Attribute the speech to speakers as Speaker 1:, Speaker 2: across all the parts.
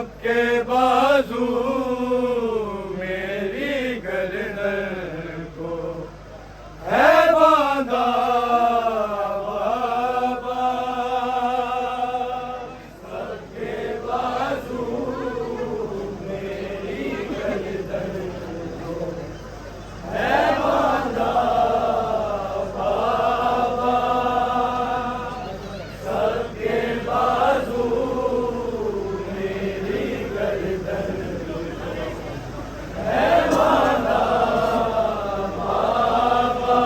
Speaker 1: सबके बाजू मेरी गर्दन को है बांधा बाबा। सबके बाजू मेरी गर्दन को है बांधा बाबा। सबके बाजू मेरी गर्दन है बांधा बाबा।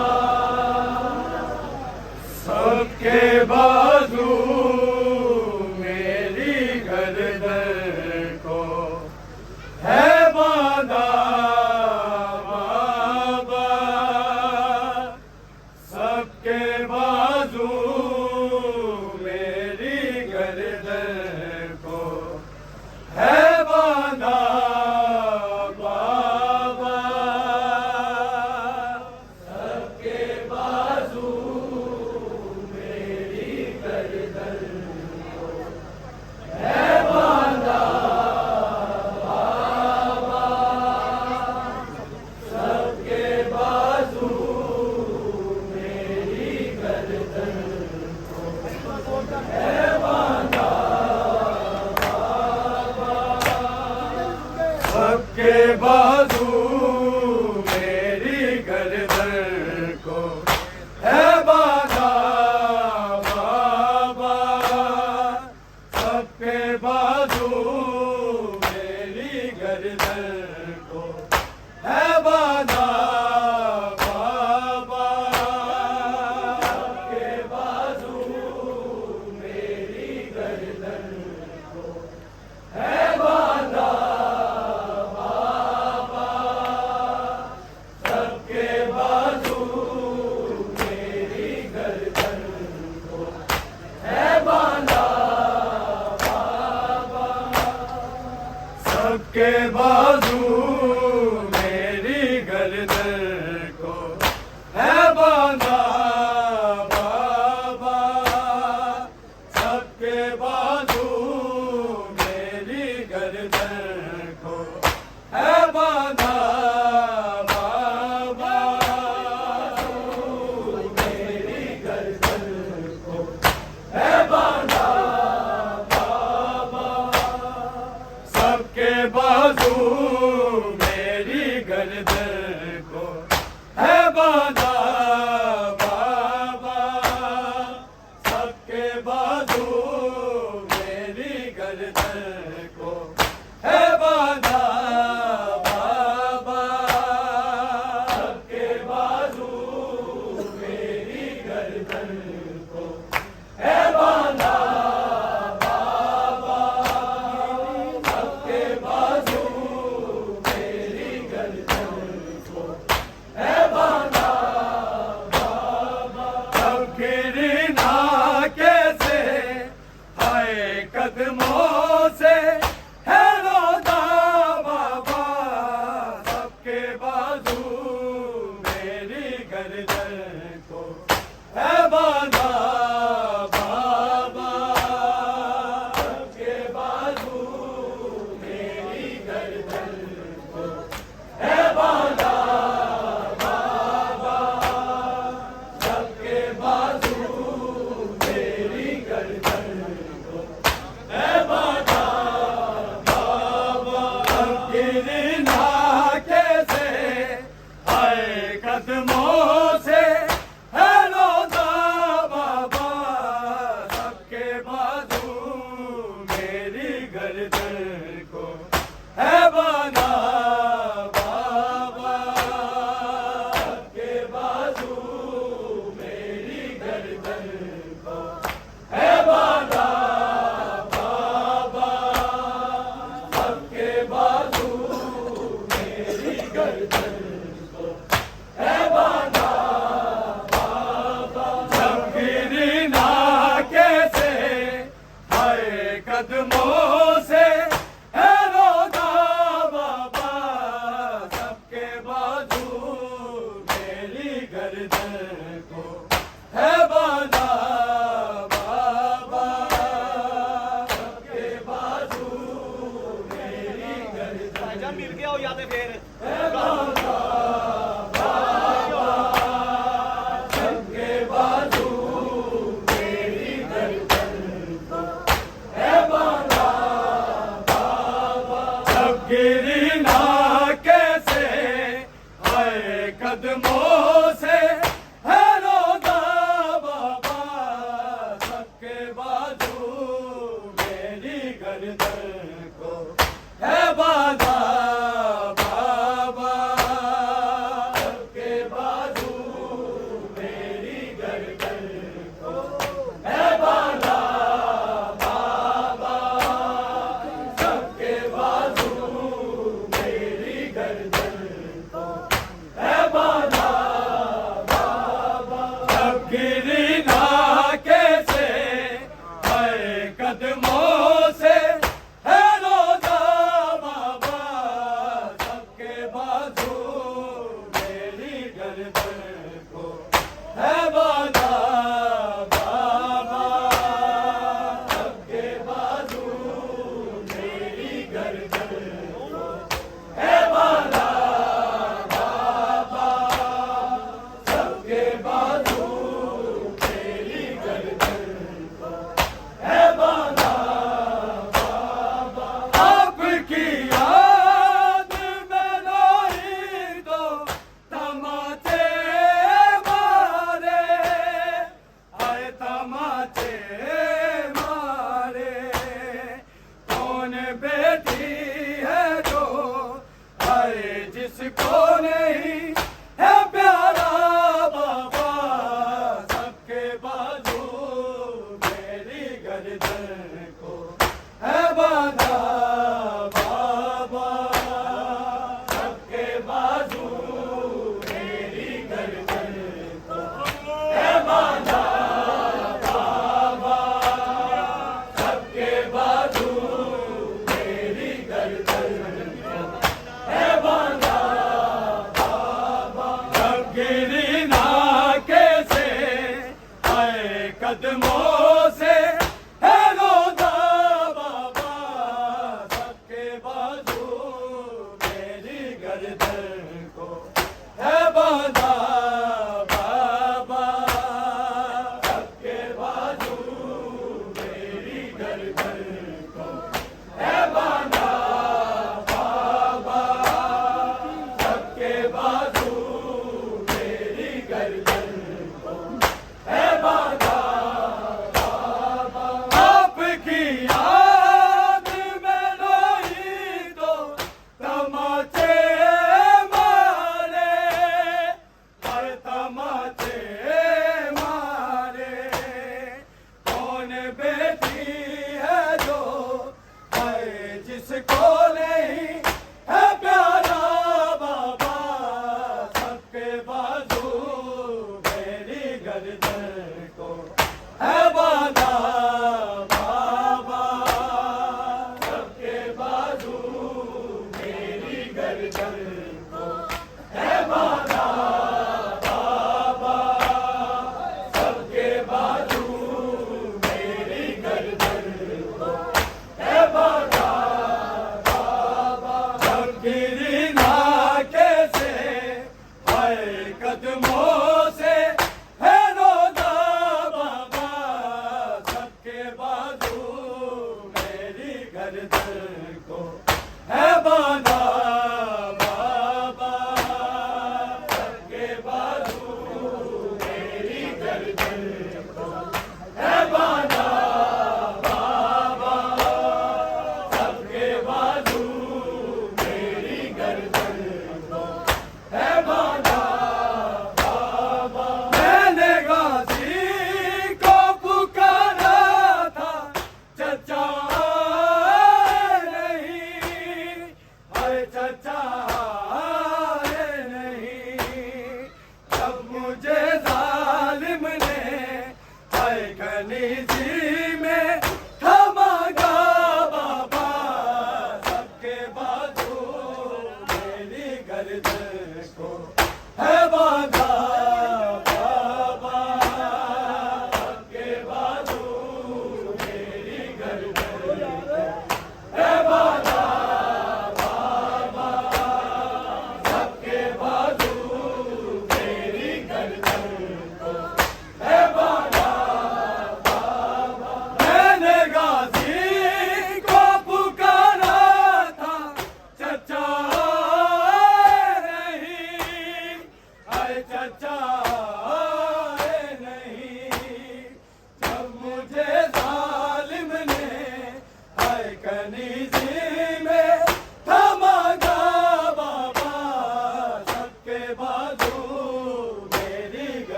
Speaker 1: सबके बाजू मेरी गर्दन को है बांधा बाबा। सबके बाजू मेरी गर्दन को है बांधा बाबा। सबके बाजू मेरी गर्दन को है बांधा बाबा। सबके बाजू मेरी गर्दन को है बांधा बाबा। सबके बाजू मेरी गर्दन को है बांधा बाबा। सबके बाजू मेरी गर्दन को है बांधा बाबा। सबके बाजू मेरी गर्दन को है बांधा बाबा। सबके बाजू मेरी गर्दन को है बांधा बाबा। सबके बाजू मेरी गर्दन को है बांधा बाबा। सबके बाजू मेरी गर्दन को है बांधा बाबा। मेरी गर्दन को है बांधा बाबा। सबके बाजू मेरी गर्दन को है बांधा बाबा। सबके बाजू मेरी गर्दन को है बांधा बाबा। सबके बाजू मेरी गर्दन को है बांधा बाबा। सबके बाजू मेरी गर्दन को है बांधा बाबा। सबके रीना कैसे हाय कदमों से है रोदा बाबा। सबके बाजू मेरी गर्दन को है बांधा बाबा। सबके बाजू मेरी गर्दन को है बांधा बाबा। सबके बाजू मेरी गर्दन को है बांधा बाबा। सबके रीना कैसे हाय कदमों से है रोदा बाबा। सबके बाजू मेरी गर्दन को है बांधा बाबा। सबके बाजू मेरी गर्दन को है बांधा बाबा। सबके बाजू मेरी गर्दन को है बांधा बाबा। सबके रीना कैसे हाय कदमों से है रो
Speaker 2: ਜਾਂ ਮਿਲ ਗਿਆ ਹੋ ਜਾਂ ਤੇ ਫੇਰ
Speaker 1: सबके बाजू मेरी गर्दन को है बांधा बाबा। सब गिरी ना कैसे आए कदमों से है रोदा बाबा। सबके बाजू मेरी गर्दन को है बांधा बाबा। सबके बाजू मेरी गर्दन को है बांधा बाबा। सबके बाजू मेरी गर्दन को है बांधा बाबा। सब गिरी ना कैसे है कदमों से है रोदा बाबा। सबके बाजू मेरी गर्दन को है बांधा बाबा। सबके बाजू मेरी गर्दन को है बांधा बाबा। सबके बाजू मेरी गर्दन को है बांधा बाबा। आपकी याद में रोई तो तमाचे मारे आए तमाचे मारे। कौन बेटी है जो आए जिसको नहीं है प्यारा बाबा। सबके बाजू मेरी गर्दन को है बांधा बाबा। सबके बाजू मेरी गर्दन को है बांधा बाबा। सबके बाजू मेरी गर्दन को है बांधा बाबा। सब गिरी ना कैसे आए कदमों से है रोदा बाबा। सबके बाजू मेरी गर्दन को है बांधा बाबा। सबके बाजू मेरी गर्दन को है बांधा बाबा। सबके बाजू मेरी गर्दन को है बांधा बाबा। आपकी याद में रोई तो तमाचे मारे हर तमाचे मारे। कौन बेटी है जो है जिसको नहीं है प्यारा बाबा। सबके बाजू मेरी गर्दन को है बांधा बाबा। सबके बाजू मेरी गर्दन को है बांधा बाबा। सबके बाजू मेरी गर्दन को है बांधा बाबा। सब गिरी ना कैसे है कदमों से है रोदा बाबा। सबके बाजू मेरी गर्दन को है बांधा बाबा।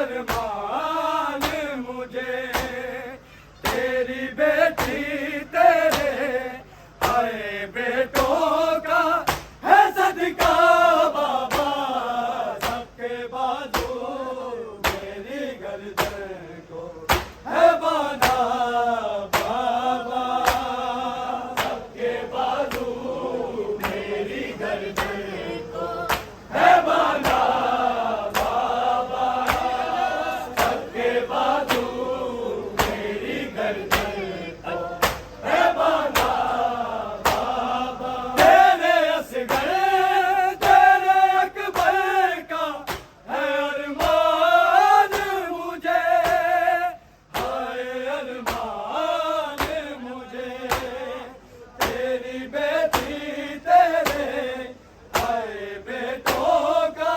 Speaker 1: अरमान मुझे तेरी बेटी तेरे आए बेटों का है सदका बाबा सबके बाजू मेरी गर्दन को है बांधा बाबा सबके बाजू मेरी गर्दन को है बांधा बाबा सबके बाजू मेरी गर्दन को है बांधा बाबा तेरे असगर तेरे अकबर का है अरमान मुझे हाय अरमान मुझे तेरी बेटी तेरे आए बेटों का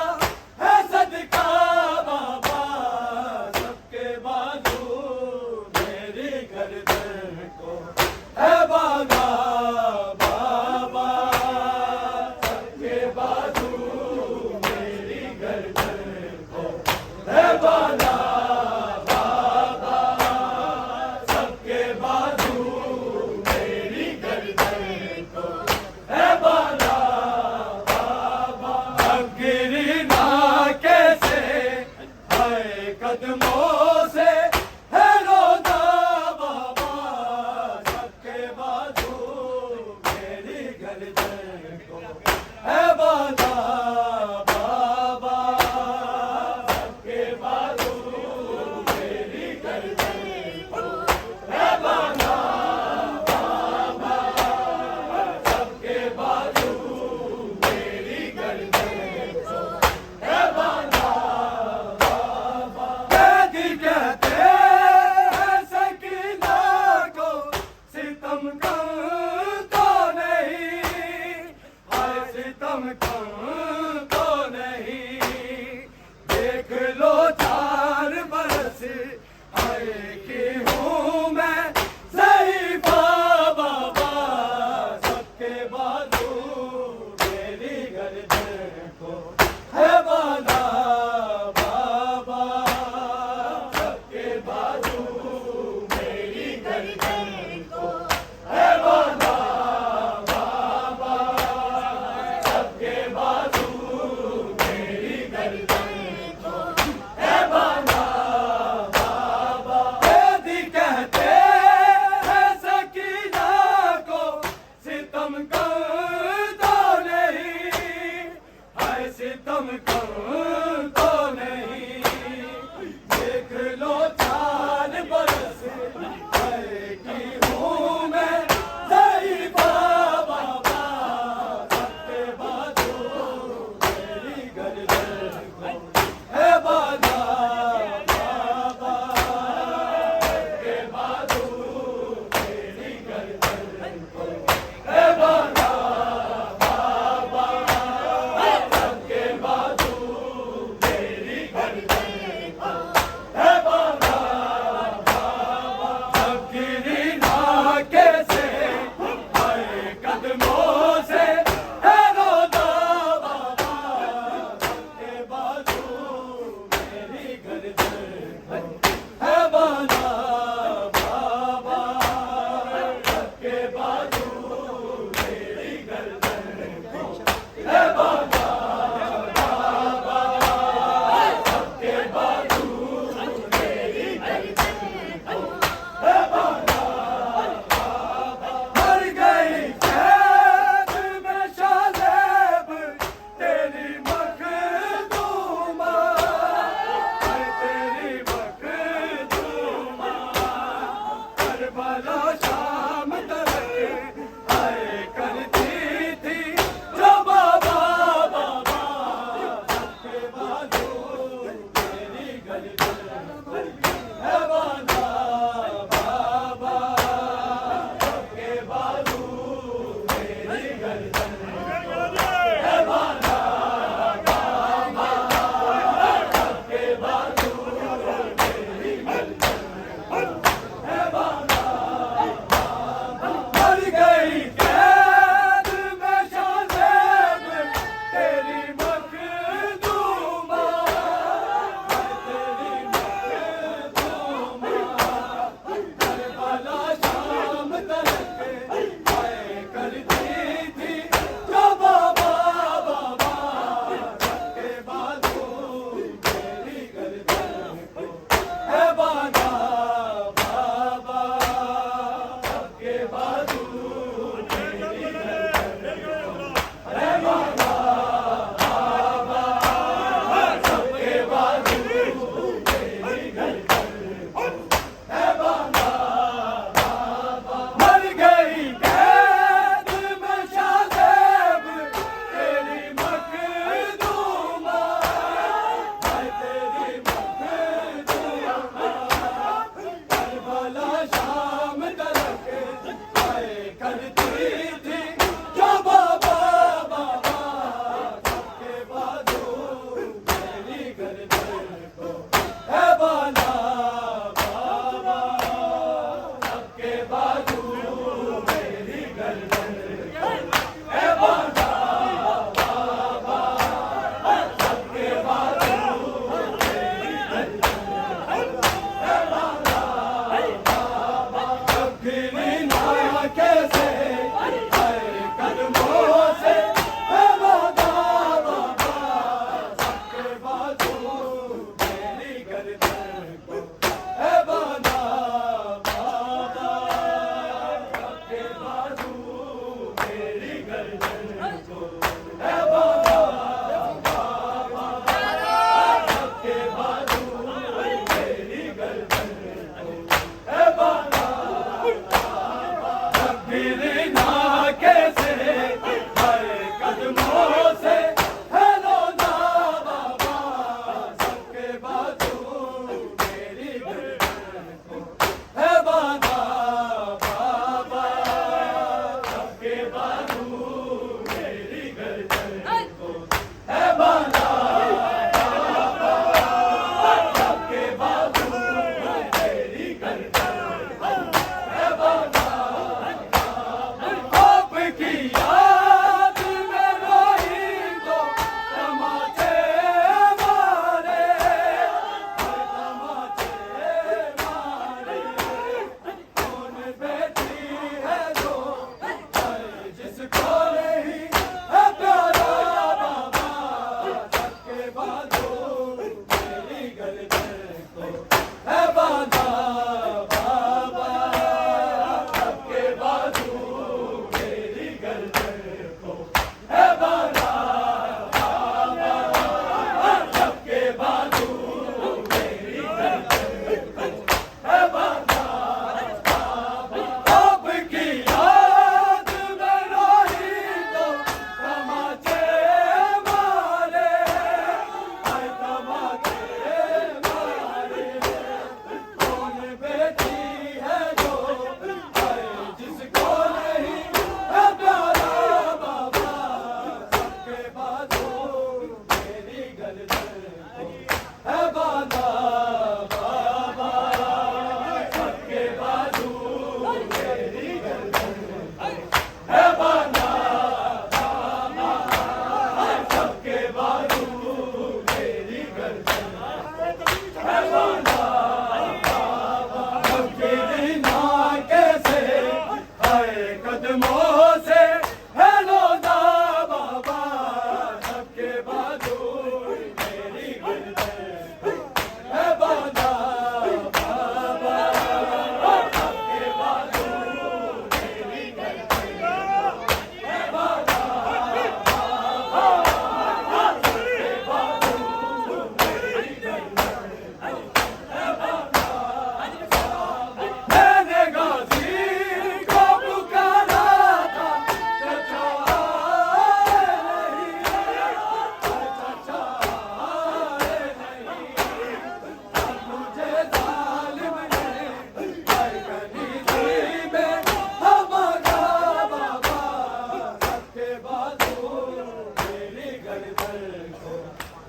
Speaker 1: है सदका बाबा सबके बाजू मेरी गर्दन को है बांधा बाबा सबके बाजू मेरी गर्दन को है बांधा बाबा सबके बाजू मेरी गर्दन को है बांधा बाबा अब गिरी ना कैसे है कदमों से है रोजा बाबा सबके बाजू मेरी गर्दन को है बांधा बाबा सबके बाजू मेरी गर्दन को है बांधा बाबा सबके बाजू मेरी गर्दन को है बांधा बाबा कैदी कहते हैं सकीना को सितम कम तो नहीं हाय सितम कम तो नहीं देख लो 4 बरस हाय की हूँ मैं ज़ईफ़ा बाबा सबके बाजू मेरी गर्दन को है बांधा बाबा सबके बाजू मेरी गर्दन को है बांधा बाबा सबके बाजू मेरी गर्दन को है बांधा बाबा कैदी कहते हैं सकीना को सितम कम तो नहीं हाय सितम कम तो नहीं देख लो 4 बरस हाय की हूँ मैं ज़ईफ़ा बाबा सबके बाजू मेरी गर्दन को है बांधा बाबा सबके बाजू मेरी गर्दन को है बांधा बाबा सबके बाजू मेरी गर्दन को है बांधा बाबा अब गिरी ना कैसे हाय कदमों से है रोजा बाबा सबके बाजू मेरी गर्दन को है बांधा बाबा सबके बाजू मेरी गर्दन को है बांधा बाबा सबके बाजू मेरी गर्दन को है बांधा बाबा मर गई कैद में शाज़ेब तेरी मखदूमा हाय तेरी मखदूमा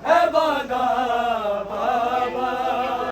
Speaker 1: है वादा